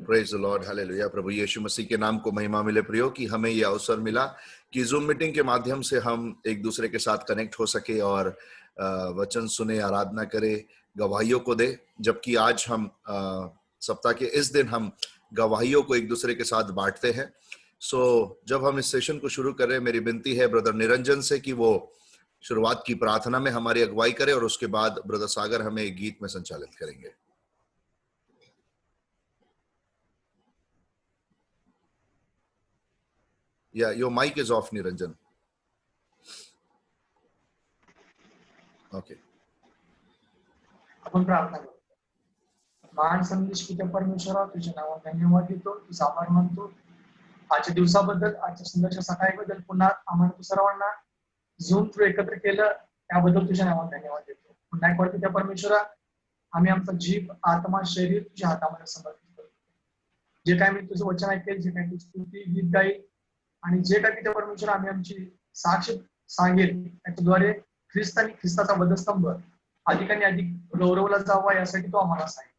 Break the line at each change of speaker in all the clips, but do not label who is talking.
Praise the lord, hallelujah. प्रभु यीशु मसीह के नाम को महिमा मिले प्रियो कि हमें यह अवसर मिला कि जूम मीटिंग के माध्यम से हम एक दूसरे के साथ कनेक्ट हो सके और वचन सुने, आराधना करें, गवाहियों को दे। जबकि आज हम सप्ताह के इस दिन हम गवाहियों को एक दूसरे के साथ बांटते हैं। जब हम इस सेशन को शुरू कर रहे हैं, मेरी विनती है ब्रदर निरंजन से कि वो शुरुआत की प्रार्थना में हमारी अगुवाई करे और उसके बाद ब्रदर सागर हमें एक गीत में संचालित करेंगे। Yeah, your mic is off, Niranjan. Okay.
आपण प्रार्थना करू. महान संदेश पित्या परमेश्वरा, तुझ्या नावात धन्यवाद देतो, तुझा आभार मानतो आजच्या दिवसाबद्दल, आजच्या सुंदरच्या सकाळीबद्दल. पुन्हा आम्हाला तू सर्वांना झूम थ्रू एकत्र केलं त्याबद्दल तुझ्या नावात धन्यवाद देतो. पुन्हा एक पित्या परमेश्वरा, आम्ही आमचा जीव, आत्मा, शरीर तुझ्या हातामध्ये समर्पित करतो. जे काय मी तुझं वचन ऐकेल, जे काय तुझी स्तुती गीत गाईल आणि जे काय पित्या परमेश्वर आम्ही आमची साक्ष सांगेल, त्याच्याद्वारे ख्रिस्त आणि ख्रिस्ताचा वधस्तंभ अधिकाने अधिक गौरवला जावा यासाठी तो आम्हाला सांगेल.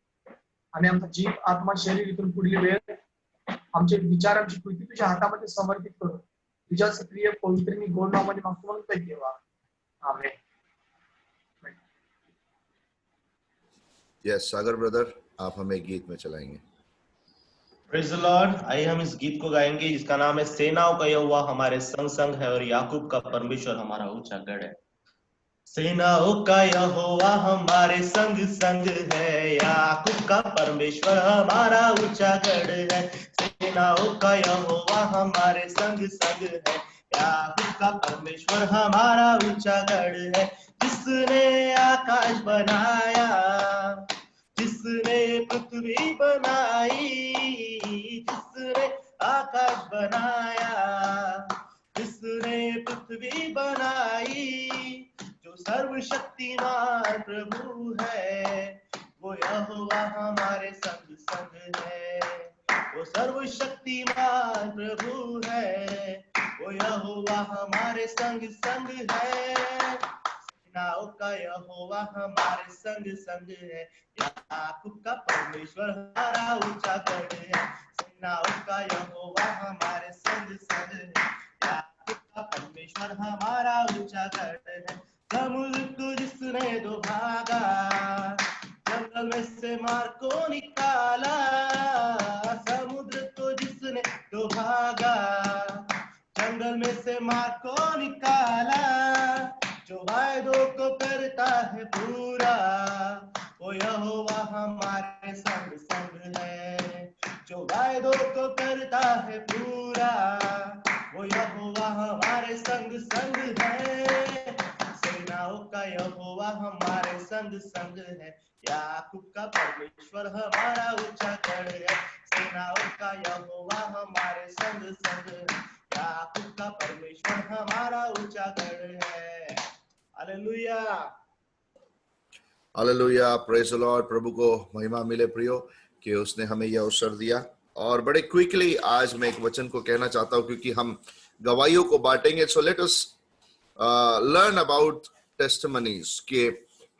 आणि आमचा जीव, आत्मा, शरीर इथून पुढील वेळ, आमचे विचार, आमची कृती तुझ्या हातामध्ये समर्पित करून तुझ्या सक्रिय पवित्र मी गोड नावामध्ये मागतो म्हणून काही देवा. आमेन.
यस सागर ब्रदर, आप हमें गीत में चलाएंगे.
Praise the Lord. आइए हम इस गीत को गाएंगे जिसका नाम है सेनाओं का यहोवा हमारे संग संग है और याकूब का परमेश्वर हमारा ऊंचा गढ़ है. सेनाओं का यहोवा हमारे संग संग है, याकूब का परमेश्वर हमारा ऊंचा गढ़ है. सेनाओं का यहोवा हमारे संग संग है, याकूब का परमेश्वर हमारा ऊंचा गढ़ है. जिसने आकाश बनाया, जिसने पृथ्वी बनाई, जिसने आकाश बनाया, जिसने पृथ्वी बनाई, जो सर्वशक्तिमान प्रभु है, वो यहोवा हमारे संग संग है. वो सर्वशक्तिमान प्रभु है, वो यहोवा हमारे संग संग है. सेनाओं का यहोवा हमारे संग संग है, याकूब का परमेश्वर हमारा ऊंचा गढ़ है. सेनाओं का यहोवा हमारे संग संग है, याकूब का परमेश्वर हमारा ऊंचा गढ़ है. समुद्र को जिसने दो भागा, जंगल में से मार को निकाला. समुद्र को जिसने दो भागा, जंगल में से मार को निकाला. जो वायदों को करता है पूरा, वो यहोवा हमारे संग संग है. जो वायदों को करता है पूरा, वो यहोवा हमारे संग संग है. सेनाओं का यहोवा हमारे संग संग है, याकूब का परमेश्वर हमारा ऊंचा गढ़ है. सेनाओं का यहोवा हमारे संग संग है, याकूब का परमेश्वर हमारा ऊंचा गढ़ है. Hallelujah.
Hallelujah, praise the lord. प्रभु को महिमा मिले प्रियो कि उसने हमें यह अवसर दिया. और बड़े क्विकली आज मैं एक वचन को कहना चाहता हूं क्योंकि हम गवाहियों को बांटेंगे. So let us learn about testimonies कि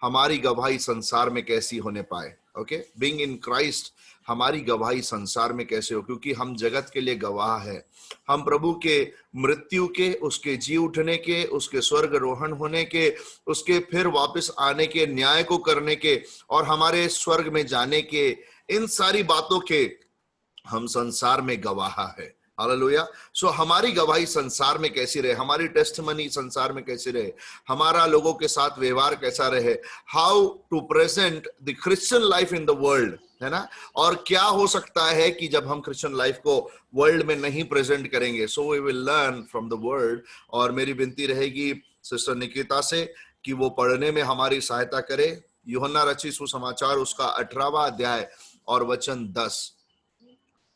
हमारी गवाही संसार में कैसी होने पाए. ओके, बीइंग इन क्राइस्ट, हमारी गवाही संसार में कैसे हो, क्योंकि हम जगत के लिए गवाह है. हम प्रभु के मृत्यु के, उसके जी उठने के, उसके स्वर्गारोहण होने के, उसके फिर वापस आने के, न्याय को करने के और हमारे स्वर्ग में जाने के, इन सारी बातों के हम संसार में गवाह है. हालेलुया. सो हमारी गवाही संसार में कैसी रहे, हमारी टेस्टिमनी संसार में कैसी रहे, हमारा लोगों के साथ व्यवहार कैसा रहे, how to present the Christian life in the world, है ना. और क्या हो सकता है कि जब हम क्रिश्चियन लाइफ को वर्ल्ड में नहीं प्रेजेंट करेंगे. So we will learn from the world. और मेरी विनती रहेगी सिस्टर निकिता से कि वो पढ़ने में हमारी सहायता करे. यूहन्ना रचित सुसमाचार उसका 18वां अध्याय और वचन 10.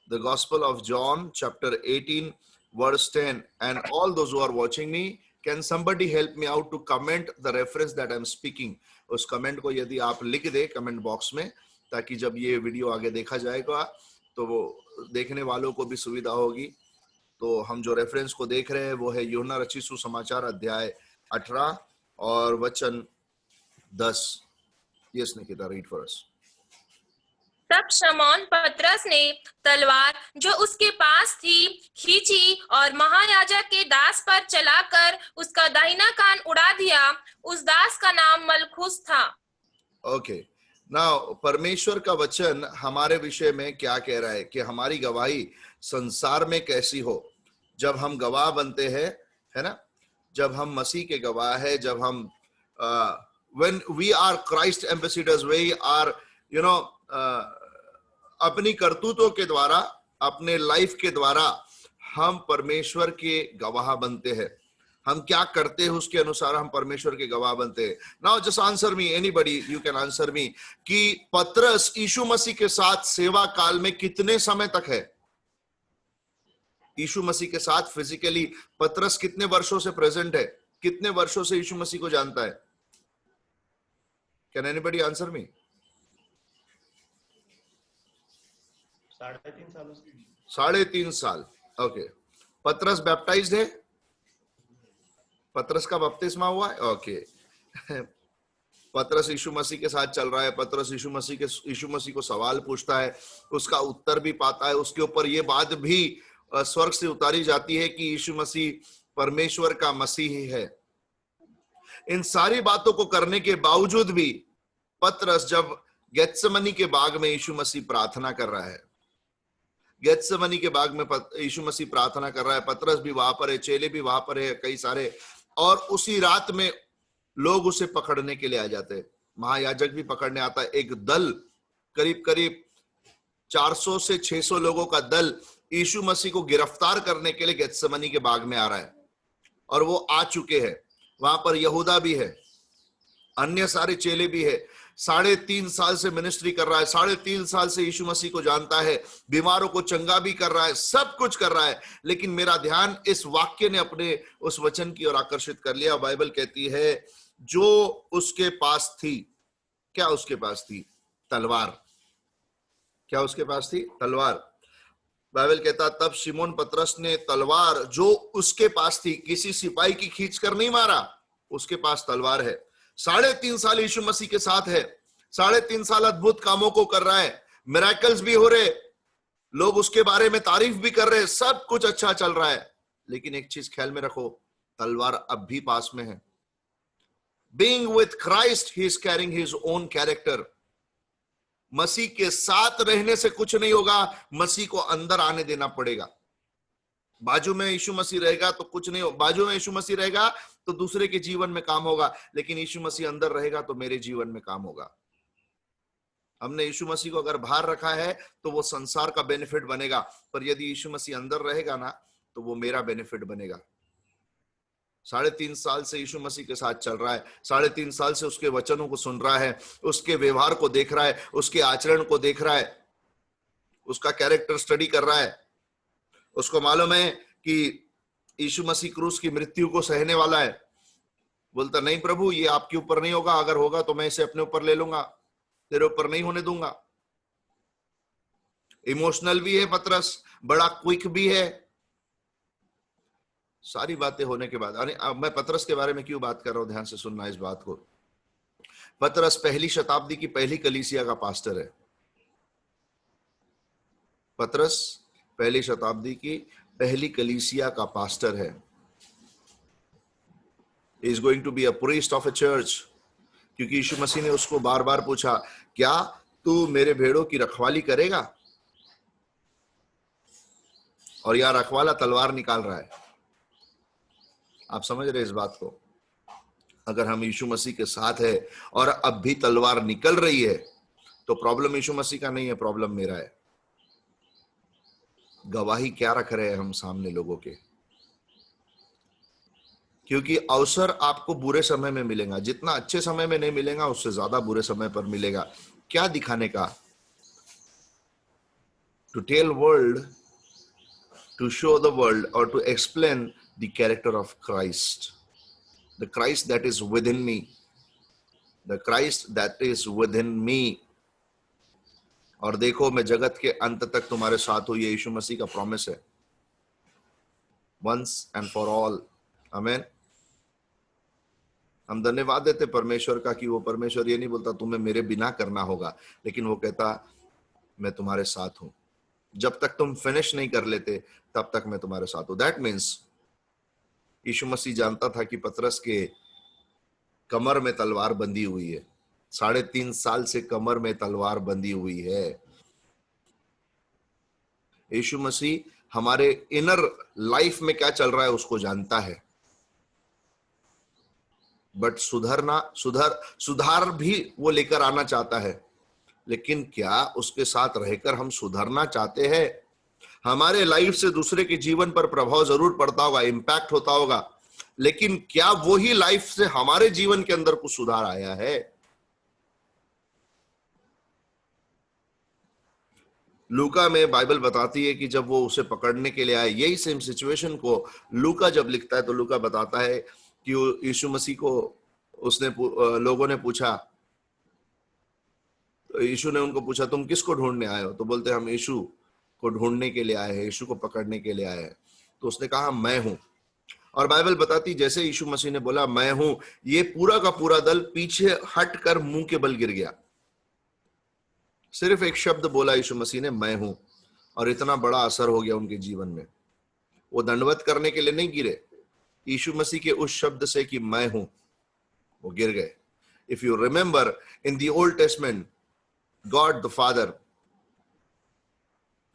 The Gospel of John, chapter 18, verse 10. And all those who are watching me, can somebody help me out to comment the reference that I'm speaking? उस कमेंट को यदि आप लिख दे कमेंट बॉक्स में, ताकि जब ये वीडियो आगे देखा जाएगा तो वो देखने वालों को भी सुविधा होगी. तो हम जो रेफरेंस को देख रहे हैं वो है यूहन्ना रचित सुसमाचार अध्याय 18 और वचन 10. Yes, Nikita, read for us.
तब शमौन पतरस ने तलवार जो उसके पास थी खींची और महायाजक के दास पर चलाकर उसका दाहिना कान उड़ा दिया। उस दास का नाम मलखुस था।
ओके, नाउ परमेश्वर का वचन हमारे विषय में क्या कह रहा है कि हमारी गवाही संसार में कैसी हो। जब हम गवाह बनते हैं, है ना, जब हम मसीह के गवाह है, जब हम when we are Christ ambassadors, we are, you know, अपनी करतूतों के द्वारा, अपने लाइफ के द्वारा हम परमेश्वर के गवाह बनते हैं। हम क्या करते हैं उसके अनुसार हम परमेश्वर के गवाह बनते हैं। Now just answer me, anybody you can answer me, कि पतरस यीशु मसीह के साथ सेवा काल में कितने समय तक है? यीशु मसीह के साथ फिजिकली पतरस कितने वर्षों से प्रेजेंट है? कितने वर्षों से यीशु मसीह को जानता है? Can anybody answer me?
3.5 सालों से।
3.5 साल। ओके, पतरस बैप्टाइज्ड है? पतरस का बपतिस्मा हुआ है? ओके। पतरस यीशु मसीह के साथ चल रहा है। पतरस यीशु मसीह को सवाल पूछता है, उसका उत्तर भी पाता है। उसके ऊपर ये बात भी स्वर्ग से उतारी जाती है कि यीशु मसीह परमेश्वर का मसीह है। इन सारी बातों को करने के बावजूद भी पतरस जब गेत्सेमनी के बाग में यीशु मसीह प्रार्थना कर रहा है, गेत्सेमनी के बाग में यीशु मसीह प्रार्थना कर रहा है, पतरस भी वहां पर है, चेले भी वहां पर है, कई सारे, और उसी रात में लोग उसे पकड़ने के लिए आ जाते हैं। महायाजक भी पकड़ने आता है। एक दल, करीब करीब 400 से 600 लोगों का दल यीशु मसीह को गिरफ्तार करने के लिए गेत्सेमनी के बाग में आ रहा है, और वो आ चुके हैं। वहां पर यहूदा भी है, अन्य सारे चेले भी है। 3.5 साल से मिनिस्ट्री कर रहा है, 3.5 साल से यीशु मसीह को जानता है, बीमारों को चंगा भी कर रहा है, सब कुछ कर रहा है। लेकिन मेरा ध्यान इस वाक्य ने अपने उस वचन की ओर आकर्षित कर लिया। बाइबल कहती है जो उसके पास थी, क्या उसके पास थी? तलवार। क्या उसके पास थी? तलवार। बाइबल कहता तब शिमोन पतरस ने तलवार जो उसके पास थी, किसी सिपाही की खींच कर नहीं मारा, उसके पास तलवार है। 3.5 साल यीशु मसीह के साथ है, 3.5 साल अद्भुत कामों को कर रहा है, मिरेकल्स भी हो रहे, लोग उसके बारे में तारीफ भी कर रहे, सब कुछ अच्छा चल रहा है। लेकिन एक चीज ख्याल में रखो, तलवार अब भी पास में है। Being with Christ he is caring his own character. Masih के साथ रहने से कुछ नहीं होगा, मसीह को अंदर आने देना पड़ेगा। बाजू में यीशु मसीह रहेगा तो कुछ नहीं हो, बाजू में यीशु मसीह रहेगा तो दूसरे के जीवन में काम होगा, लेकिन यीशु मसीह अंदर रहेगा तो मेरे जीवन में काम होगा। हमने यीशु मसीह को अगर बाहर रखा है तो वो संसार का बेनिफिट बनेगा, पर यदि यीशु मसीह अंदर रहेगा ना तो वो मेरा बेनिफिट बनेगा। 3.5 साल से यीशु मसीह के साथ चल रहा है, 3.5 साल से उसके वचनों को सुन रहा है, उसके व्यवहार को देख रहा है, उसके आचरण को देख रहा है, उसका कैरेक्टर स्टडी कर रहा है। उसको मालूम है कि यीशु मसीह क्रूस की मृत्यु को सहने वाला है। बोलता नहीं प्रभु, ये आपके ऊपर नहीं होगा, अगर होगा तो मैं इसे अपने ऊपर ले लूंगा, तेरे ऊपर नहीं होने दूंगा। इमोशनल भी है पतरस, बड़ा क्विक भी है। सारी बातें होने के बाद, मैं पतरस के बारे में क्यों बात कर रहा हूं, ध्यान से सुनना इस बात को। पतरस पहली शताब्दी की पहली कलीसिया का पास्टर है। पतरस पहली शताब्दी की पहली कलीसिया का पास्टर है। He is going to be a priest of a church, क्योंकि यीशु मसीह ने उसको बार बार पूछा, क्या तू मेरे भेड़ों की रखवाली करेगा? और यार रखवाला तलवार निकाल रहा है। आप समझ रहे इस बात को? अगर हम यीशु मसीह के साथ है और अब भी तलवार निकल रही है तो प्रॉब्लम यीशु मसीह का नहीं है, प्रॉब्लम मेरा है। गवाही क्या रख रहे हैं हम सामने लोगों के? क्योंकि अवसर आपको बुरे समय में मिलेगा, जितना अच्छे समय में नहीं मिलेगा उससे ज्यादा बुरे समय पर मिलेगा। क्या दिखाने का? To tell world, to show the world और to explain the character of Christ, the Christ that is with in me, the Christ that is with in me. और देखो मैं जगत के अंत तक तुम्हारे साथ हूं, ये यीशु मसीह का प्रॉमिस है, वंस एंड फॉर ऑल। आमीन। हम धन्यवाद देते परमेश्वर का कि वो परमेश्वर ये नहीं बोलता तुम्हें मेरे बिना करना होगा, लेकिन वो कहता मैं तुम्हारे साथ हूं, जब तक तुम फिनिश नहीं कर लेते तब तक मैं तुम्हारे साथ हूं। दैट मीन्स यीशु मसीह जानता था कि पतरस के कमर में तलवार बंधी हुई है, 3.5 साल से कमर में तलवार बंधी हुई है। यीशु मसीह हमारे इनर लाइफ में क्या चल रहा है उसको जानता है, बट सुधार भी वो लेकर आना चाहता है। लेकिन क्या उसके साथ रहकर हम सुधरना चाहते हैं? हमारे लाइफ से दूसरे के जीवन पर प्रभाव जरूर पड़ता होगा, इंपैक्ट होता होगा, लेकिन क्या वो ही लाइफ से हमारे जीवन के अंदर कुछ सुधार आया है? लूका में बाइबल बताती है कि जब वो उसे पकड़ने के लिए आए, यही सेम सिचुएशन को लूका जब लिखता है तो लूका बताता है कि यीशु मसीह को लोगों ने पूछा, तो यीशु ने उनको पूछा तुम किसको ढूंढने आए हो? तो बोलते हम यीशु को ढूंढने के लिए आए हैं, यीशु को पकड़ने के लिए आए हैं। तो उसने कहा मैं हूं। और बाइबल बताती जैसे यीशु मसीह ने बोला मैं हूं, ये पूरा का पूरा दल पीछे हटकर मुंह के बल गिर गया। सिर्फ एक शब्द बोला यीशु मसीह ने, मैं हूं, और इतना बड़ा असर हो गया उनके जीवन में। वो दंडवत करने के लिए नहीं गिरे, यीशु मसीह के उस शब्द से कि मैं हूं, वो गिर गए। If you remember in the old testament, God the Father,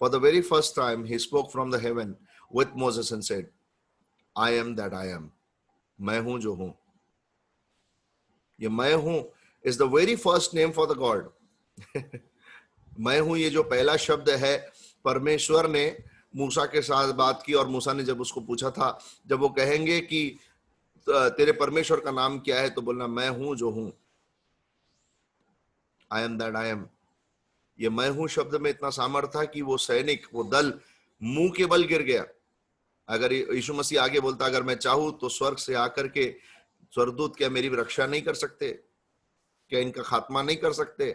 for the very first time, he spoke from the heaven with Moses and said, I am that I am. मैं हूं जो हूं। ये मैं हूं is the very first name for the God. मैं हूं ये जो पहला शब्द है, परमेश्वर ने मूसा के साथ बात की, और मूसा ने जब उसको पूछा था, जब वो कहेंगे कि तेरे परमेश्वर का नाम क्या है, तो बोलना मैं हूं जो हूं। I am that I am. ये मैं हूं शब्द में इतना सामर्थ्य था कि वो सैनिक, वो दल मुंह के बल गिर गया। अगर यीशु मसीह आगे बोलता, अगर मैं चाहूं तो स्वर्ग से आकर के स्वर्गदूत क्या मेरी रक्षा नहीं कर सकते? क्या इनका खात्मा नहीं कर सकते?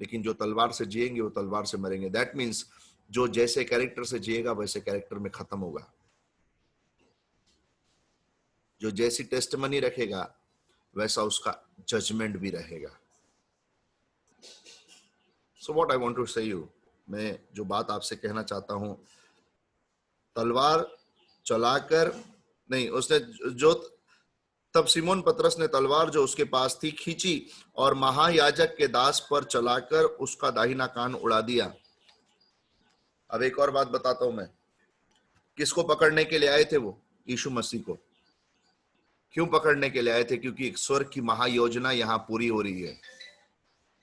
लेकिन जो तलवार से जिएंगे वो तलवार से मरेंगे। दैट मीन्स जो जैसे कैरेक्टर से जिएगा वैसे कैरेक्टर में खत्म होगा। जो जैसी टेस्टमनी रखेगा वैसा उसका जजमेंट भी रहेगा। So what I want to say you, मैं जो बात आपसे कहना चाहता हूं, तलवार चलाकर नहीं, उसने जो तब सिमोन पतरस ने तलवार जो उसके पास थी खींची और महायाजक के दास पर चलाकर उसका दाहिना कान उड़ा दिया। अब एक और बात बताता हूं मैं, किसको पकड़ने के लिए आए थे वो? यीशु मसीह को। क्यों पकड़ने के लिए आए थे? क्योंकि एक स्वर्ग की महायोजना यहां पूरी हो रही है।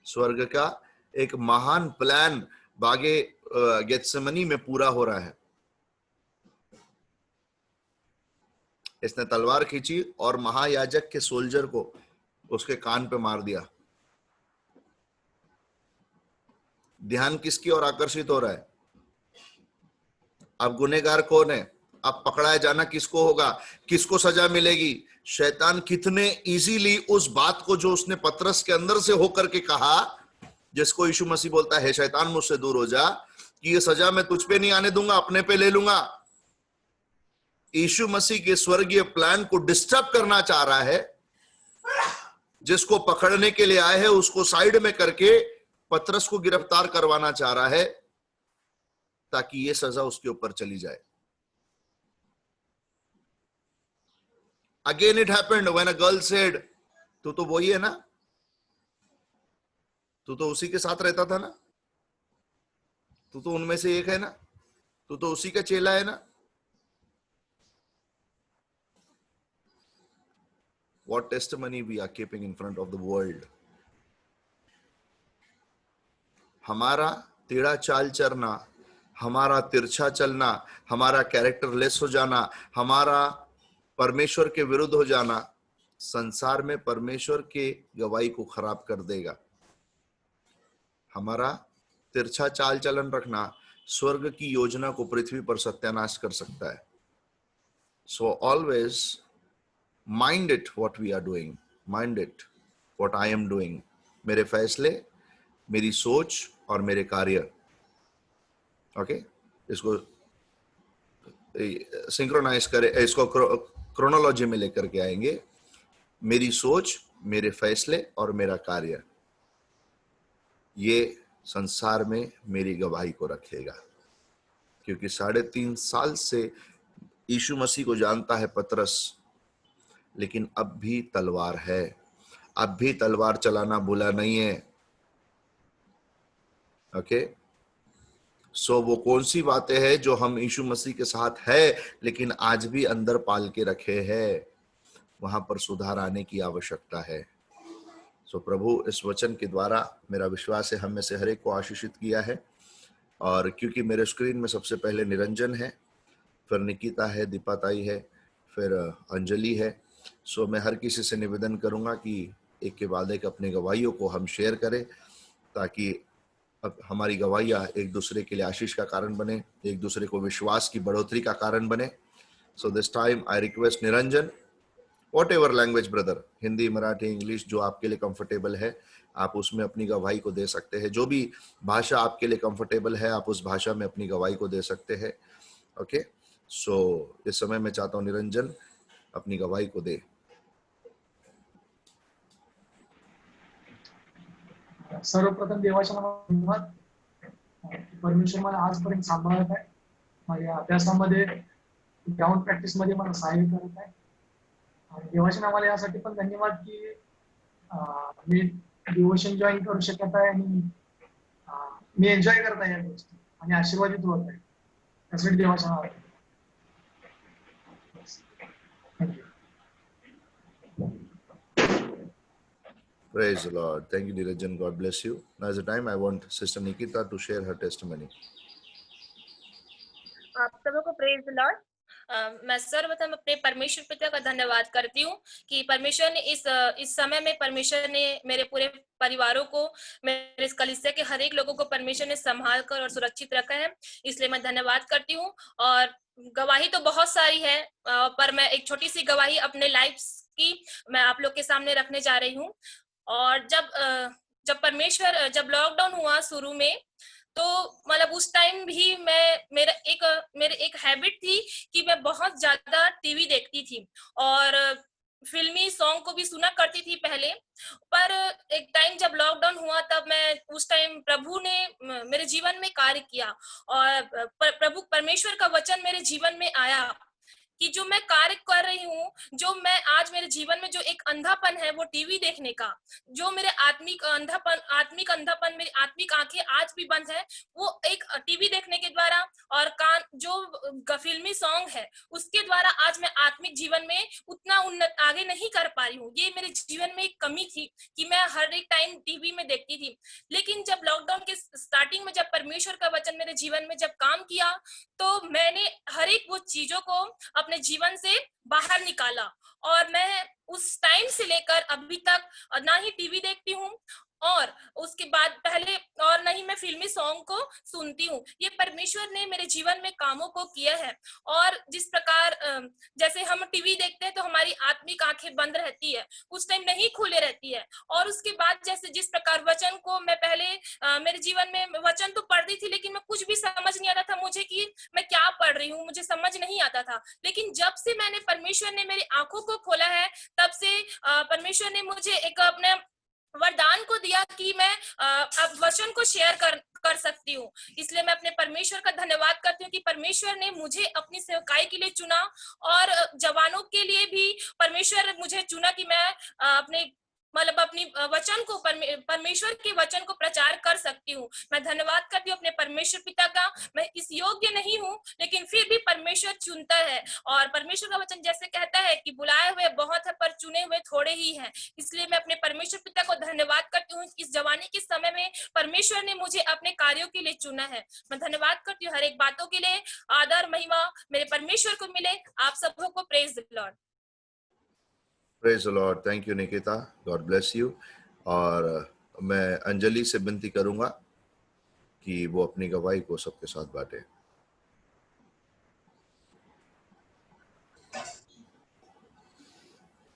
स्वर्ग का एक महान प्लान बागे गेत्सेमनी में पूरा हो रहा है। इसने तलवार खींची और महायाजक के सोल्जर को उसके कान पे मार दिया। ध्यान किसकी ओर आकर्षित हो रहा है? अब गुनहगार कौन है? अब पकड़ाया जाना किसको होगा? किसको सजा मिलेगी? शैतान कितने इजीली उस बात को जो उसने पतरस के अंदर से होकर के कहा, जिसको यीशु मसीह बोलता है शैतान मुझसे दूर हो जा, कि ये सजा मैं तुझ पे नहीं आने दूंगा, अपने पे ले लूंगा। यीशु मसीह के स्वर्गीय प्लान को डिस्टर्ब करना चाह रहा है। जिसको पकड़ने के लिए आए हैं उसको साइड में करके पतरस को गिरफ्तार करवाना चाह रहा है, ताकि ये सजा उसके ऊपर चली जाए। Again it happened when a girl said, तू तो वही है ना, तू तो उसी के साथ रहता था ना, तू तो उनमें से एक है ना, तू तो उसी का चेला है ना। What testimony we are keeping in front of the world? हमारा टेढ़ा चाल चलना, हमारा तिरछा चलना, हमारा कैरेक्टर लेस हो जाना, हमारा परमेश्वर के विरुद्ध हो जाना, संसार में परमेश्वर के गवाही को खराब कर देगा। हमारा तिरछा चाल चलन रखना स्वर्ग की योजना को पृथ्वी पर सत्यानाश कर सकता है। So always mind it what we are doing, mind it what I am doing. मेरे फैसले, मेरी सोच और मेरे कार्य। ओके, इसको सिंक्रोनाइज करें, इसको क्रोनोलॉजी में लेकर के आएंगे। मेरी सोच, मेरे फैसले और मेरा कार्य, ये संसार में मेरी गवाही को रखेगा। क्योंकि 3.5 साल से यीशु मसीह को जानता है पतरस, लेकिन अब भी तलवार है, अब भी तलवार चलाना बुरा नहीं है। ओके, सो वो कौन सी बातें हैं जो हम यीशु मसीह के साथ है लेकिन आज भी अंदर पाल के रखे हैं, वहां पर सुधार आने की आवश्यकता है। सो प्रभु इस वचन के द्वारा मेरा विश्वास है हम में से हर एक को आशीषित किया है। और क्योंकि मेरे स्क्रीन में सबसे पहले निरंजन है, फिर निकिता है, दीपाताई है, फिर अंजलि है, सो मैं हर किसी से निवेदन करूंगा कि एक के बाद एक अपनी गवाहियों को हम शेयर करें, ताकि अब हमारी गवाहियां एक दूसरे के लिए आशीष का कारण बने, एक दूसरे को विश्वास की बढ़ोतरी का कारण बने। So this time I request Niranjan, what ever language brother, Hindi, Marathi, English, जो आपके लिए कंफर्टेबल है आप उसमें अपनी गवाही को दे सकते हैं। जो भी भाषा आपके लिए कंफर्टेबल है आप उस भाषा में अपनी गवाही को दे सकते हैं। ओके, सो इस समय मैं चाहता हूं निरंजन अपनी गवाही को दे।
सर्वप्रथम देवाच्या नावात धन्यवाद, परमेश्वर मला आजपर्यंत सांभाळत आहे, माझ्या अभ्यासामध्ये, ग्राउंड प्रॅक्टिस मध्ये मला सहाय्य करत आहे. आणि देवाच्या नावाला यासाठी पण धन्यवाद की मी डिवोशन जॉईन करू शकत आहे आणि मी एन्जॉय करत आहे या गोष्टी आणि आशीर्वादित होत आहे. त्यासाठी देवाच्या नावाला thank you.
Praise the Lord. Thank you, Niranjan. God bless you. Now is the time I want Sister Nikita to share her testimony.
आप सबों को प्रेज द लॉर्ड। मैं सर्वप्रथम अपने परमेश्वर पिता का धन्यवाद करती हूँ कि परमेश्वर ने इस समय में परमेश्वर ने मेरे पूरे परिवारों को, मेरे इस कलीसिया के हर एक लोगों को परमेश्वर ने संभाल कर और सुरक्षित रखा है, इसलिए मैं धन्यवाद करती हूँ। और गवाही तो बहुत सारी है, पर मैं एक छोटी सी गवाही अपने लाइफ की मैं आप लोग के सामने रखने जा रही हूँ। और जब लॉकडाउन हुआ शुरू में, तो मतलब उस टाइम भी मेरे एक हैबिट थी कि मैं बहुत ज्यादा टीवी देखती थी और फिल्मी सॉन्ग को भी सुना करती थी पहले। पर एक टाइम जब लॉकडाउन हुआ तब मैं उस टाइम प्रभु ने मेरे जीवन में कार्य किया और प्रभु परमेश्वर का वचन मेरे जीवन में आया कि जो मैं कार्य कर रही हूँ, जो मैं आज मेरे जीवन में जो एक अंधापन है वो टीवी देखने का, जो मेरे आत्मिक अंधापन मेरी आत्मिक आंखें आज भी बंद है, वो एक टीवी देखने के द्वारा और कान जो फिल्मी सॉन्ग है उसके द्वारा आज मैं आत्मिक जीवन में उतना आगे नहीं कर पा रही हूँ। ये मेरे जीवन में एक कमी थी कि मैं हर एक टाइम टीवी में देखती थी। लेकिन जब लॉकडाउन के स्टार्टिंग में जब परमेश्वर का वचन मेरे जीवन में जब काम किया, तो मैंने हर एक वो चीजों को अपने जीवन से बाहर निकाला और मैं उस टाइम से लेकर अभी तक ना ही टीवी देखती हूँ और उसके बाद पहले और नहीं मैं फिल्मी सॉन्ग को सुनती हूँ। ये परमेश्वर ने मेरे जीवन में कामों को किया है। और जिस प्रकार जैसे हम टीवी देखते हैं तो हमारी आत्मिक आंखें बंद रहती है, उस टाइम नहीं खुले रहती है। और उसके बाद जैसे जिस प्रकार वचन को मैं पहले मेरे जीवन में वचन तो पढ़ती थी, लेकिन मैं कुछ भी समझ नहीं आता था मुझे कि मैं क्या पढ़ रही हूँ, मुझे समझ नहीं आता था। लेकिन जब से मैंने परमेश्वर ने मेरी आंखों को खोला है, तब से परमेश्वर ने मुझे एक अपने वरदान को दिया कि मैं अब वचन को शेयर कर सकती हूँ। इसलिए मैं अपने परमेश्वर का धन्यवाद करती हूँ कि परमेश्वर ने मुझे अपनी सेवकाई के लिए चुना और जवानों के लिए भी परमेश्वर मुझे चुना कि मैं अपनी वचन को परमेश्वर के वचन को प्रचार कर सकती हूँ। मैं धन्यवाद करती हूँ अपने परमेश्वर पिता का। मैं इस योग्य नहीं हूँ, लेकिन फिर भी परमेश्वर चुनता है और परमेश्वर का वचन जैसे कहता है कि बुलाए हुए बहुत है पर चुने हुए थोड़े ही हैं। इसलिए मैं अपने परमेश्वर पिता को धन्यवाद करती हूँ। इस जवानी के समय में परमेश्वर ने मुझे अपने कार्यों के लिए चुना है। मैं धन्यवाद करती हूँ हर एक बातों के लिए। आदर महिमा मेरे परमेश्वर को मिले। आप सबको को praise the Lord.
Praise the Lord. Thank you, Nikita. God bless you. और मैं अंजलि से विनती करूंगा कि वो अपनी गवाही को सबके साथ बांटे।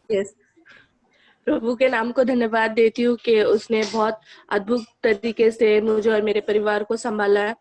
यस, प्रभु के नाम को धन्यवाद देती हूँ कि उसने बहुत अद्भुत तरीके से मुझे और मेरे परिवार को संभाला है।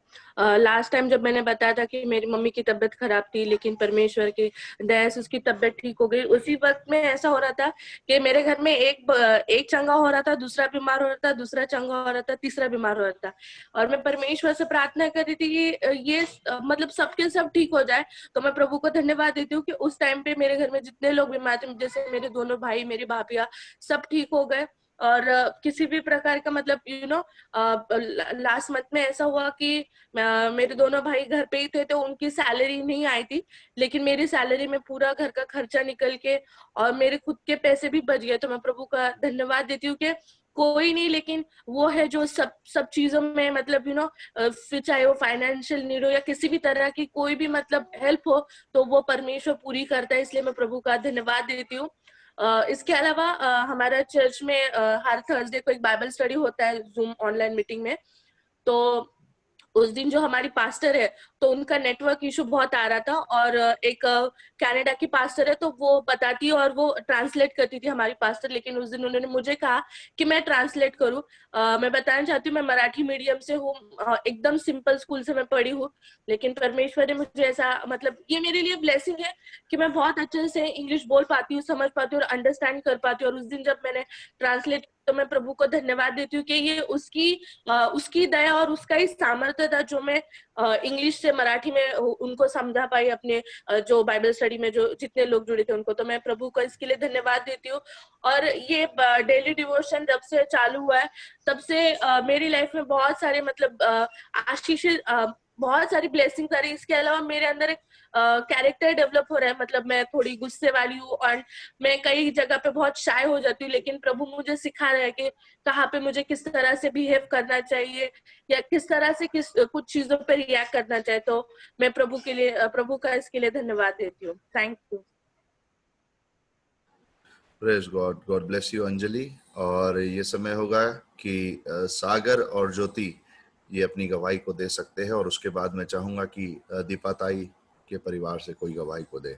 लास्ट टाइम जब मैंने बताया था कि मेरी मम्मी की तबीयत खराब थी, लेकिन परमेश्वर की दया से उसकी तबीयत ठीक हो गई। उसी वक्त में ऐसा हो रहा था कि मेरे घर में एक चंगा हो रहा था, दूसरा बीमार हो रहा था, दूसरा चंगा हो रहा था, तीसरा बीमार हो रहा था। और मैं परमेश्वर से प्रार्थना कर रही थी कि ये मतलब सबके सब ठीक हो जाए। तो मैं प्रभु को धन्यवाद देती हूँ कि उस टाइम पे मेरे घर में जितने लोग बीमार थे, जैसे मेरे दोनों भाई, मेरी भाभियां, सब ठीक हो गए। और किसी भी प्रकार का मतलब लास्ट मंथ में ऐसा हुआ कि मेरे दोनों भाई घर पे ही थे, तो उनकी सैलरी नहीं आई थी, लेकिन मेरी सैलरी में पूरा घर का खर्चा निकल के और मेरे खुद के पैसे भी बच गए। तो मैं प्रभु का धन्यवाद देती हूँ कि कोई नहीं, लेकिन वो है जो सब चीजों में मतलब फिर चाहे वो फाइनेंशियल नीड हो या किसी भी तरह की कोई भी मतलब हेल्प हो, तो वो परमेश्वर पूरी करता है। इसलिए मैं प्रभु का धन्यवाद देती हूँ। इसके अलावा हमारा चर्च में हर थर्सडे को एक बाइबल स्टडी होता है जूम ऑनलाइन मीटिंग में। तो उस दिन जो हमारी पास्टर है, तो उनका नेटवर्क इशू बहुत आ रहा था, और एक कनाडा की पास्टर है, तो वो बताती और वो ट्रांसलेट करती थी हमारी पास्टर। लेकिन उस दिन उन्होंने मुझे कहा कि मैं ट्रांसलेट करूं। मैं बताना चाहती हूँ, मैं मराठी मीडियम से हूँ, एकदम सिंपल स्कूल से मैं पढ़ी हूँ, लेकिन परमेश्वर ने मुझे ऐसा मतलब ये मेरे लिए ब्लेसिंग है कि मैं बहुत अच्छे से इंग्लिश बोल पाती हूँ, समझ पाती हूँ और अंडरस्टैंड कर पाती हूँ। और उस दिन जब मैंने ट्रांसलेट, तो मैं प्रभु को धन्यवाद देती हूँ कि ये उसकी दया और उसका ही सामर्थ्य था जो मैं इंग्लिश से मराठी में उनको समझा पाई, अपने जो बाइबल स्टडी में जो जितने लोग जुड़े थे उनको। तो मैं प्रभु को इसके लिए धन्यवाद देती हूँ। और ये डेली डिवोशन जब से चालू हुआ है, तब से मेरी लाइफ में बहुत सारे मतलब आशीष, बहुत सारी ब्लेसिंग्स आ रही है। इसके अलावा मेरे अंदर एक कैरेक्टर डेवलप हो रहा है, मतलब मैं थोड़ी गुस्से वाली हूँ और मैं कई जगह पे बहुत शाय हो जाती हूँ, लेकिन प्रभु मुझे सिखा रहा है कि कहाँ पे मुझे किस तरह से बिहेव करना चाहिए या किस तरह से कुछ चीजों पे रिएक्ट करना चाहिए। तो मैं प्रभु का इसके लिए धन्यवाद देती हूँ। Thank you.
Praise God, God bless you Anjali. और ये समय होगा कि सागर और ज्योति ये अपनी गवाही को दे सकते हैं, और उसके बाद मैं चाहूंगा कि दीपा ताई के परिवार से कोई गवाही को दे।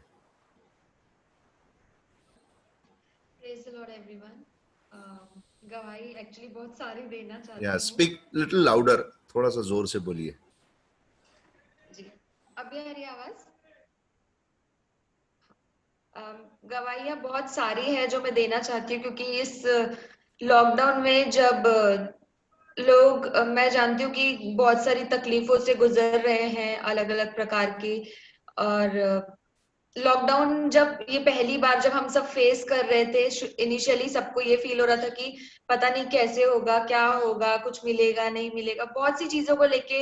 Praise the Lord everyone. गवाही एक्चुअली बहुत सारी देना चाहती
या
हूँ।
स्पीक लिटिल लाउडर, थोड़ा सा जोर से बोलिए।
जी, अभी आ रही आवाज? गवाहियाँ बहुत सारी है जो मैं देना चाहती हूँ, क्योंकि इस लॉकडाउन में जब लोग, मैं जानती हूँ कि बहुत सारी तकलीफों से गुजर रहे हैं अलग अलग प्रकार की। और लॉकडाउन जब ये पहली बार जब हम सब फेस कर रहे थे, इनिशियली सबको ये फील हो रहा था कि पता नहीं कैसे होगा, क्या होगा, कुछ मिलेगा नहीं मिलेगा, बहुत सी चीजों को लेके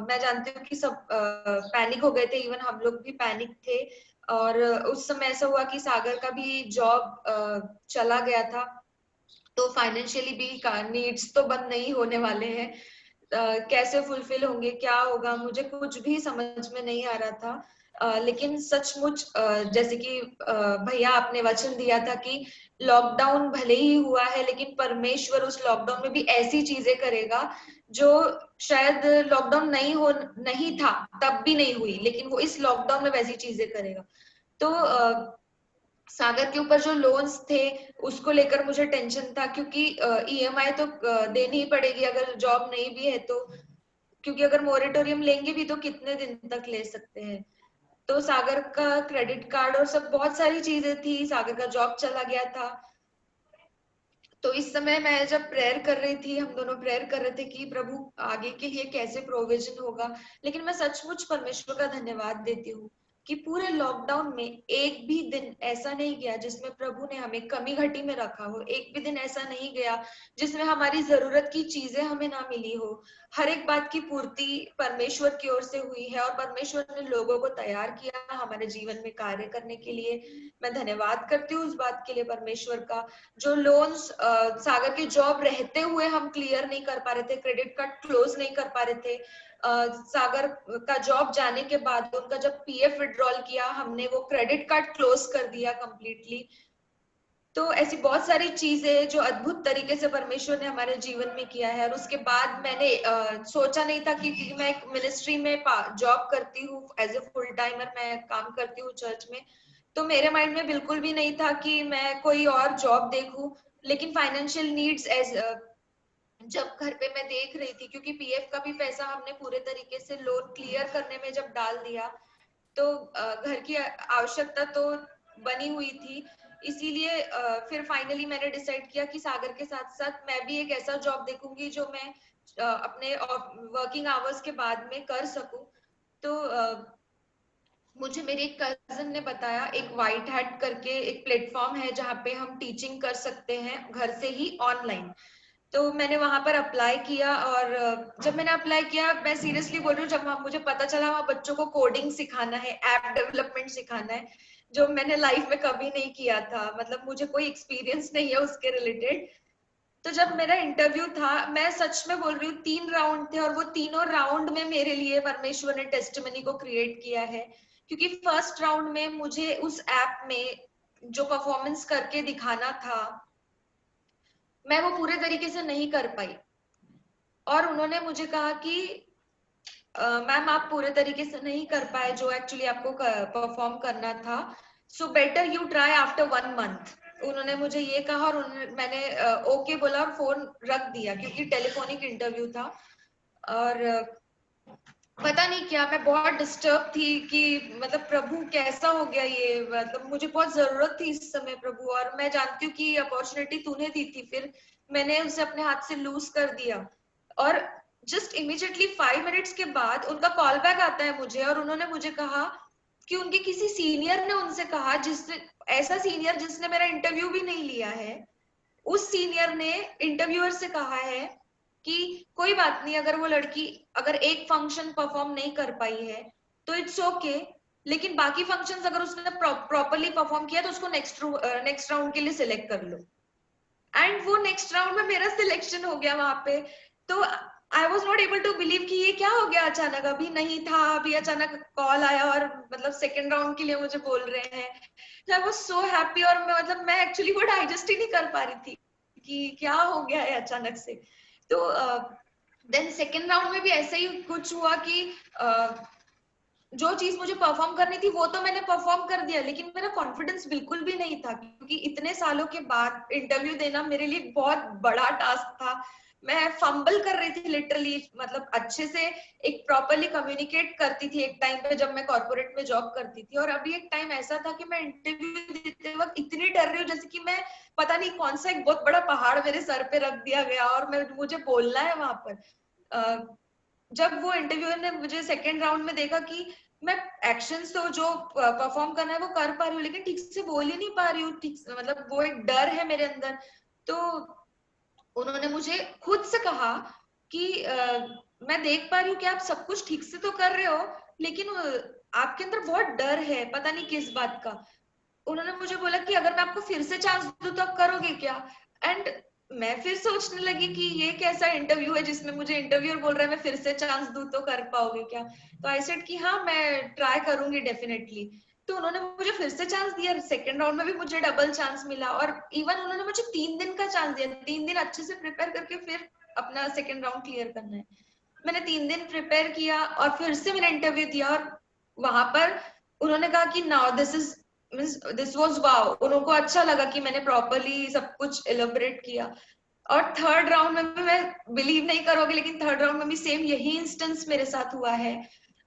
मैं जानती हूँ कि सब पैनिक हो गए थे। इवन हम लोग भी पैनिक थे। और उस समय ऐसा हुआ कि सागर का भी जॉब चला गया था, तो फाइनेंशियली भी नीड्स तो बंद नहीं होने वाले हैं। कैसे फुलफिल होंगे, क्या होगा, मुझे कुछ भी समझ में नहीं आ रहा था। लेकिन सचमुच जैसे कि भैया आपने वचन दिया था कि लॉकडाउन भले ही हुआ है, लेकिन परमेश्वर उस लॉकडाउन में भी ऐसी चीजें करेगा जो शायद लॉकडाउन नहीं था तब भी नहीं हुई, लेकिन वो इस लॉकडाउन में वैसी चीजें करेगा। तो सागर के ऊपर जो लोन्स थे उसको लेकर मुझे टेंशन था, क्योंकि ईएमआई तो देनी ही पड़ेगी अगर जॉब नहीं भी है तो, क्योंकि अगर मोरेटोरियम लेंगे भी तो कितने दिन तक ले सकते हैं। तो सागर का क्रेडिट कार्ड और सब बहुत सारी चीजें थी, सागर का जॉब चला गया था। तो इस समय मैं जब प्रेयर कर रही थी, हम दोनों प्रेयर कर रहे थे कि प्रभु आगे के लिए कैसे प्रोविजन होगा। लेकिन मैं सचमुच परमेश्वर का धन्यवाद देती हूँ कि पूरे लॉकडाउन में एक भी दिन ऐसा नहीं गया जिसमें प्रभु ने हमें कमी घटी में रखा हो। एक भी दिन ऐसा नहीं गया जिसमें हमारी जरूरत की चीजें हमें ना मिली हो। हर एक बात की पूर्ति परमेश्वर की ओर से हुई है, और परमेश्वर ने लोगों को तैयार किया हमारे जीवन में कार्य करने के लिए। मैं धन्यवाद करती हूँ उस बात के लिए परमेश्वर का। जो लोन्स सागर के जॉब रहते हुए हम क्लियर नहीं कर पा रहे थे, क्रेडिट कार्ड क्लोज नहीं कर पा रहे थे, सागर का जॉब जाने के बाद उनका जब पीएफ विड्रॉल किया हमने, वो क्रेडिट कार्ड क्लोज कर दिया कंप्लीटली। तो ऐसी बहुत सारी चीजें जो अद्भुत तरीके से परमेश्वर ने हमारे जीवन में किया है। और उसके बाद मैंने सोचा नहीं था कि मैं एक मिनिस्ट्री में जॉब करती हूँ, एज ए फुल टाइमर मैं काम करती हूँ चर्च में। तो मेरे माइंड में बिल्कुल भी नहीं था कि मैं कोई और जॉब देखूं। लेकिन फाइनेंशियल नीड्स जब घर पे मैं देख रही थी, क्योंकि पीएफ का भी पैसा हमने पूरे तरीके से लोन क्लियर करने में जब डाल दिया, तो घर की आवश्यकता तो बनी हुई थी, इसीलिए फिर फाइनली मैंने डिसाइड किया कि सागर के साथ साथ मैं भी एक ऐसा जॉब देखूंगी जो मैं अपने वर्किंग आवर्स के बाद में कर सकूं। तो मुझे मेरे एक कजन ने बताया, एक व्हाइट हैट करके एक प्लेटफॉर्म है जहाँ पे हम टीचिंग कर सकते हैं घर से ही ऑनलाइन। तो मैंने वहां पर अप्लाई किया, और जब मैंने अप्लाई किया, मैं सीरियसली बोल रही हूँ, जब मुझे पता चला वहाँ बच्चों को कोडिंग सिखाना है, ऐप डेवलपमेंट सिखाना है, जो मैंने लाइफ में कभी नहीं किया था, मतलब मुझे कोई एक्सपीरियंस नहीं है उसके रिलेटेड। तो जब मेरा इंटरव्यू था, मैं सच में बोल रही हूँ 3 राउंड थे, और वो तीनों राउंड में मेरे लिए परमेश्वर ने टेस्टिमनी को क्रिएट किया है। क्योंकि फर्स्ट राउंड में मुझे उस ऐप में जो परफॉर्मेंस करके दिखाना था, मैं वो पूरे तरीके से नहीं कर पाई, और उन्होंने मुझे कहा कि मैम आप पूरे तरीके से नहीं कर पाए जो एक्चुअली आपको परफॉर्म करना था, so better you try after 1 month. उन्होंने मुझे ये कहा, और मैंने ओके बोला और फोन रख दिया, क्योंकि टेलीफोनिक इंटरव्यू था। और पता नहीं क्या, मैं बहुत डिस्टर्ब थी कि मतलब प्रभु कैसा हो गया ये, मतलब मुझे बहुत जरूरत थी इस समय प्रभु, और मैं जानती हूँ कि अपॉर्चुनिटी तूने दी थी, फिर मैंने उसे अपने हाथ से लूज कर दिया। और जस्ट इमीडिएटली 5 मिनट्स के बाद उनका कॉल बैक आता है मुझे, और उन्होंने मुझे कहा कि उनके किसी सीनियर ने उनसे कहा, जिसने ऐसा सीनियर जिसने मेरा इंटरव्यू भी नहीं लिया है, उस सीनियर ने इंटरव्यूअर से कहा है कि कोई बात नहीं, अगर वो लड़की अगर एक फंक्शन परफॉर्म नहीं कर पाई है तो इट्स ओके, लेकिन बाकी फंक्शंस अगर उसने प्रॉपरली परफॉर्म किया तो उसको नेक्स्ट राउंड के लिए सिलेक्ट कर लो। एंड वो नेक्स्ट राउंड में मेरा सिलेक्शन हो गया वहां पे। तो I was not able to believe कि ये क्या हो गया अचानक, अभी नहीं था, अभी अचानक कॉल आया और मतलब सेकेंड राउंड के लिए मुझे बोल रहे हैं। आई वॉज सो हैप्पी, और मैं मतलब मैं एक्चुअली वो डाइजेस्ट ही नहीं कर पा रही थी कि क्या हो गया है अचानक से। तो देन सेकेंड राउंड में भी ऐसे ही कुछ हुआ कि जो चीज मुझे परफॉर्म करनी थी वो तो मैंने परफॉर्म कर दिया, लेकिन मेरा कॉन्फिडेंस बिल्कुल भी नहीं था, क्योंकि इतने सालों के बाद इंटरव्यू देना मेरे लिए बहुत बड़ा टास्क था। मैं फंबल कर रही थी लिटरली, मतलब अच्छे से एक प्रॉपरली कम्युनिकेट करती थी एक टाइम पे जब मैं कॉर्पोरेट में जॉब करती थी, और अभी एक टाइम ऐसा था कि मैं इंटरव्यू देते वक्त इतनी डर रही हूँ जैसे कि मैं पता नहीं कौन सा एक बहुत बड़ा पहाड़ मेरे सर पे रख दिया गया और मुझे बोलना है वहां पर। जब वो इंटरव्यूअर ने मुझे सेकेंड राउंड में देखा कि मैं एक्शंस तो जो परफॉर्म करना है वो कर पा रही हूँ, लेकिन ठीक से बोल ही नहीं पा रही हूँ, ठीक मतलब वो एक डर है मेरे अंदर। तो उन्होंने मुझे खुद से कहा कि मैं देख पा रही हूँ कि आप सब कुछ ठीक से तो कर रहे हो, लेकिन आपके अंदर बहुत डर है, पता नहीं किस बात का। उन्होंने मुझे बोला कि अगर मैं आपको फिर से चांस दूं तो आप करोगे क्या? एंड मैं फिर सोचने लगी कि ये कैसा इंटरव्यू है जिसमें मुझे इंटरव्यूअर बोल रहा है मैं फिर से चांस दूं तो कर पाओगे क्या? तो आई सेड कि हाँ मैं ट्राई करूंगी डेफिनेटली। तो उन्होंने मुझे फिर से चांस दिया, सेकंड राउंड में भी मुझे डबल चांस मिला, और इवन उन्होंने मुझे 3 दिन का चांस दिया, 3 दिन अच्छे से प्रिपेयर करके फिर अपना सेकंड राउंड क्लियर करना है। मैंने 3 दिन प्रिपेयर किया और फिर से मैंने इंटरव्यू दिया, और वहां पर उन्होंने कहा कि नाउ दिस वाज वाओ, उनको अच्छा लगा कि मैंने प्रॉपर्ली सब कुछ एलोबरेट किया। और थर्ड राउंड में भी, मैं बिलीव नहीं करोगे लेकिन थर्ड राउंड में भी सेम यही इंस्टेंस मेरे साथ हुआ है।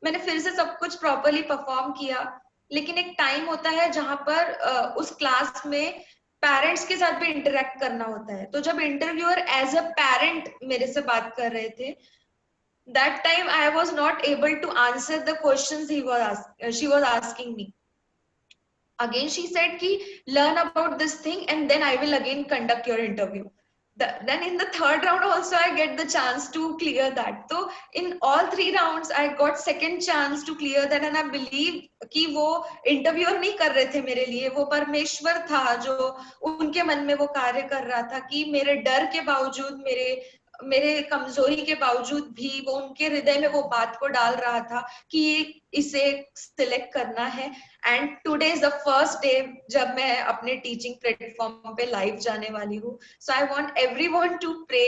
मैंने फिर से सब कुछ प्रॉपर्ली परफॉर्म किया, लेकिन एक टाइम होता है जहां पर उस क्लास में पेरेंट्स के साथ भी इंटरेक्ट करना होता है। तो जब इंटरव्यूअर एज अ पेरेंट मेरे से बात कर रहे थे, that time I was not able to answer the questions she was asking me. Again she said ki learn about this thing and then I will again conduct your interview. Then in the third round also I get the chance to clear that. So in all 3 rounds I got second chance to clear that, and I believe कि वो interviewer नहीं कर रहे थे मेरे लिए, वो परमेश्वर था जो उनके मन में वो कार्य कर रहा था कि मेरे डर के बावजूद, मेरे कमजोरी के बावजूद भी वो उनके हृदय में वो बात को डाल रहा था कि इसे सिलेक्ट करना है। And today is the first day जब मैं अपने टीचिंग प्लेटफॉर्म पे लाइव जाने वाली हूँ। So I want everyone to pray,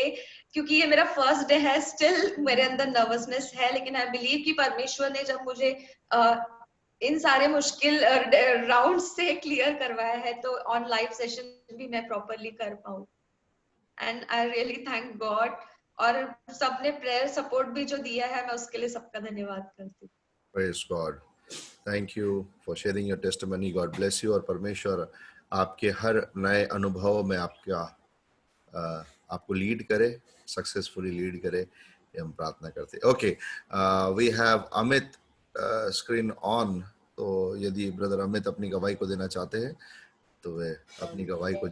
क्योंकि ये मेरा फर्स्ट डे है, स्टिल मेरे अंदर नर्वसनेस है, लेकिन आई बिलीव कि परमेश्वर ने जब मुझे इन सारे मुश्किल राउंड से क्लियर करवाया है तो ऑन लाइव सेशन भी मैं प्रॉपरली कर पाऊँ। And I really thank God और सबने प्रेयर सपोर्ट भी जो दिया है, मैं उसके लिए सबका धन्यवाद करती हूँ।
Praise God. Thank you for sharing your testimony. God bless you. और परमेश्वर आपके हर नए अनुभव में आपको लीड करे, सक्सेसफुली लीड करे, ये हम प्रार्थना करते हैं। Okay, we have Amit screen on. तो यदि ब्रदर अमित अपनी गवाही को देना चाहते हैं तो वे अपनी गवाही को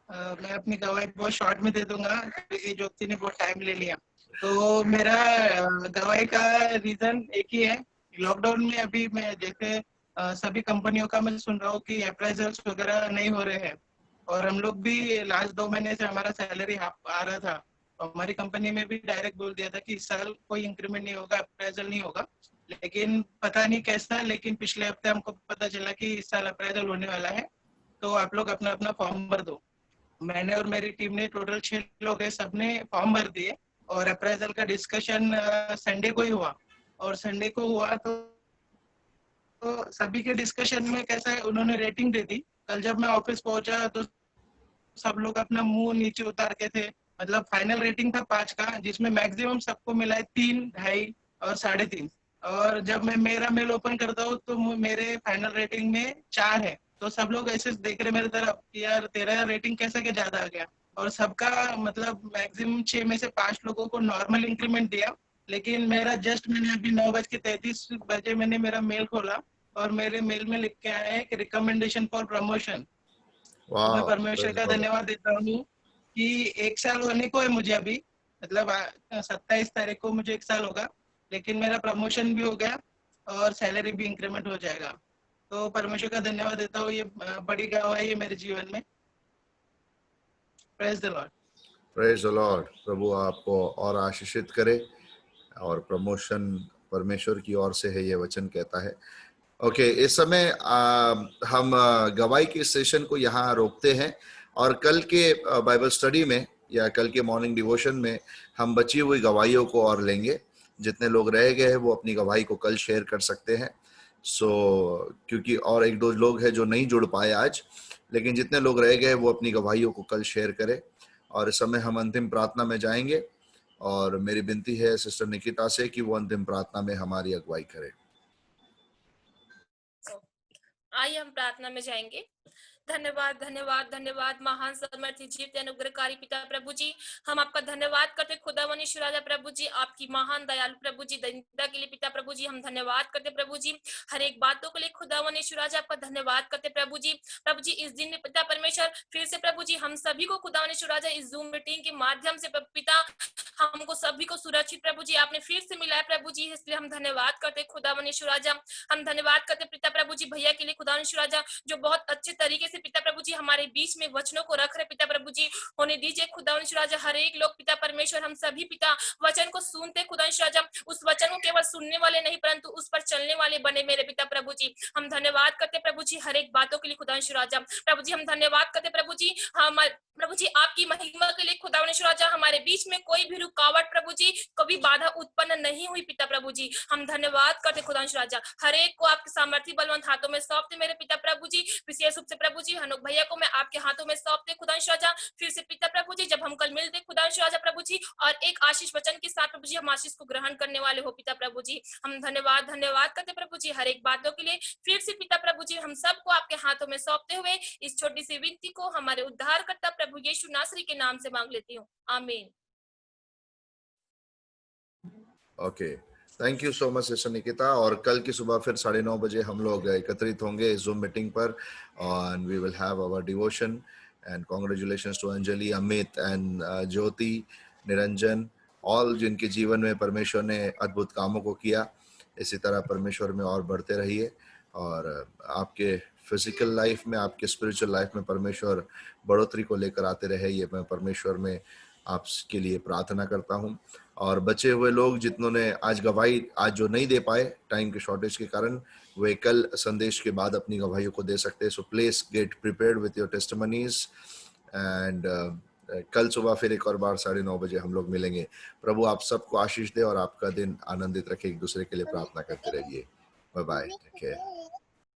मैं अपनी गवाही बहुत शॉर्ट में दे दूंगा क्योंकि ज्योति ने बहुत टाइम ले लिया। तो मेरा गवाही का रीजन एक ही है। लॉकडाउन में अभी मैं जैसे सभी कंपनियों का मैं सुन रहा हूँ कि अप्रेजल्स वगैरह नहीं हो रहे हैं, और हम लोग भी लास्ट 2 महीने से हमारा सैलरी आ रहा था। हमारी कंपनी में भी डायरेक्ट बोल दिया था कि इस साल कोई इंक्रीमेंट नहीं होगा, अप्रेजल नहीं होगा, लेकिन पता नहीं कैसा, लेकिन पिछले हफ्ते हमको पता चला कि इस साल अप्रेजल होने वाला है, तो आप लोग अपना अपना फॉर्म भर दो। मैंने और मेरी टीम ने टोटल 6 लोग हैं, सबने फॉर्म भर दिए और अप्रेजल का डिस्कशन संडे को ही हुआ। और संडे को हुआ तो सभी के डिस्कशन में कैसा है, उन्होंने रेटिंग दे दी। कल जब मैं ऑफिस पहुंचा तो सब लोग अपना मुंह नीचे उतार के थे। मतलब फाइनल रेटिंग था 5 का, जिसमें मैक्सिमम सबको मिला है 3, 2.5 और 3.5। और जब मैं मेरा मेल ओपन करता हूँ तो मेरे फाइनल रेटिंग में 4 है। तो सब लोग ऐसे देख रहे मेरे तरफ कि यार तेरा रेटिंग कैसा के ज्यादा आ गया। और सबका मतलब मैक्सिमम 6 में से 5 लोगों को नॉर्मल इंक्रीमेंट दिया, लेकिन मेरा जस्ट मैंने अभी 9:33 मैंने मेरा मेल खोला और मेरे मेल में लिख के आया है कि रिकमेंडेशन फॉर प्रमोशन। तो मैं परमेश्वर का धन्यवाद देता हूँ कि 1 साल होने को है मुझे अभी, मतलब 27 तारीख को मुझे 1 साल होगा, लेकिन मेरा प्रमोशन भी हो गया और सैलरी भी इंक्रीमेंट हो जाएगा। तो परमेश्वर का धन्यवाद देता हूँ, ये बड़ी गवाही है मेरे जीवन में। Praise the lord.
Praise the lord. प्रभु आपको और आशीषित करे, और प्रमोशन परमेश्वर की ओर से है, ये वचन कहता है। ओके, इस समय हम गवाही के सेशन को यहाँ रोकते हैं, और कल के बाइबल स्टडी में या कल के मॉर्निंग डिवोशन में हम बची हुई गवाहियों को और लेंगे। जितने लोग रह गए हैं वो अपनी गवाही को कल शेयर कर सकते हैं। क्योंकि और 1-2 लोग हैं जो नहीं जुड़ पाए आज, लेकिन जितने लोग रह गए वो अपनी गवाहियों को कल शेयर करें। और इस समय हम अंतिम प्रार्थना में जाएंगे, और मेरी विनती है सिस्टर निकिता से कि वो अंतिम प्रार्थना में हमारी अगुवाई करे।
आइए हम प्रार्थना में जाएंगे। धन्यवाद धन्यवाद धन्यवाद महान समर्थी जीवित अनुग्रहकारी पिता प्रभु जी, हम आपका धन्यवाद करते खुदावन यीशु राजा प्रभु जी, आपकी महान दयालु प्रभु जी दयालुता के लिए पिता प्रभु जी हम धन्यवाद करते प्रभु जी। हर एक बातों के लिए खुदावन यीशु राजा आपका धन्यवाद करते प्रभु जी। प्रभु जी इस दिन में पिता परमेश्वर फिर से प्रभु जी हम सभी को खुदावन यीशु राजा इस जूम मीटिंग के माध्यम से पिता हमको सभी को सुरक्षित प्रभु जी आपने फिर से मिलाया प्रभु जी, इसलिए हम धन्यवाद करते खुदावन यीशु राजा। हम धन्यवाद करते पिता प्रभु जी भैया के लिए खुदावन यीशु राजा, जो बहुत अच्छे तरीके से पिता प्रभु जी हमारे बीच में वचनों को रख रहे पिता प्रभु जी। होने दीजिए खुदावन यीशु राजा हर एक लोग पिता परमेश्वर हम सभी पिता वचन को सुनते खुदावन यीशु राजा, उस वचन को केवल सुनने वाले नहीं परंतु उस पर चलने वाले बने मेरे पिता प्रभु जी। हम धन्यवाद करते प्रभु जी हर एक बातों के लिए खुदावन यीशु राजा। प्रभु जी हम धन्यवाद करते प्रभु जी, हम प्रभु जी आपकी महिमा के लिए खुदावन यीशु राजा हमारे बीच में कोई भी रुकावट प्रभु जी कभी बाधा उत्पन्न नहीं हुई पिता प्रभु जी। हम धन्यवाद करते खुदावन यीशु राजा, हर एक को आपके सामर्थी बलवंत हाथों में सौंपते मेरे पिता प्रभु जी। विशेष रूप से प्रभु जी हनुक भैया को मैं आपके हाथों में सौंपते खुदावन यीशु राजा। फिर से पिता प्रभु जी जब हम कल मिलते खुदावन यीशु राजा प्रभु जी, और एक आशीष वचन के साथ प्रभु जी हम आशीष को ग्रहण करने वाले हो पिता प्रभु जी। हम धन्यवाद धन्यवाद करते प्रभु जी हर एक बातों के लिए। फिर से पिता प्रभु जी हम सबको आपके हाथों में सौंपते हुए इस छोटी सी विनती को हमारे उद्धारकर्ता प्रभु यीशु नासरी के नाम से मांग लेती हूँ, आमीन।
Okay, thank you so much sister Nikita. और कल की सुबह फिर 9:30 बजे हम लोग एकत्रित होंगे इस जूम मीटिंग पर, and we will have our devotion, and congratulations to Anjali, Amit and Jyoti, Niranjan, all जिनके जीवन में परमेश्वर ने अद्भुत कामों को किया। इसी तरह परमेश्वर में और बढ़ते रहिए, और आपके फिजिकल लाइफ में आपके स्पिरिचुअल लाइफ में परमेश्वर बढ़ोतरी को लेकर आते रहे, ये मैं परमेश्वर में आपके लिए प्रार्थना करता हूँ। और बचे हुए लोग जिन्होंने आज गवाही आज जो नहीं दे पाए टाइम के शॉर्टेज के कारण, वे कल संदेश के बाद अपनी गवाहियों को दे सकते हैं। So please get prepared with your testimonies, and कल सुबह फिर एक और बार 9:30 बजे हम लोग मिलेंगे। प्रभु आप सबको आशीष दे और आपका दिन आनंदित रखे। एक दूसरे के लिए प्रार्थना करते रहिए। Bye bye, take care.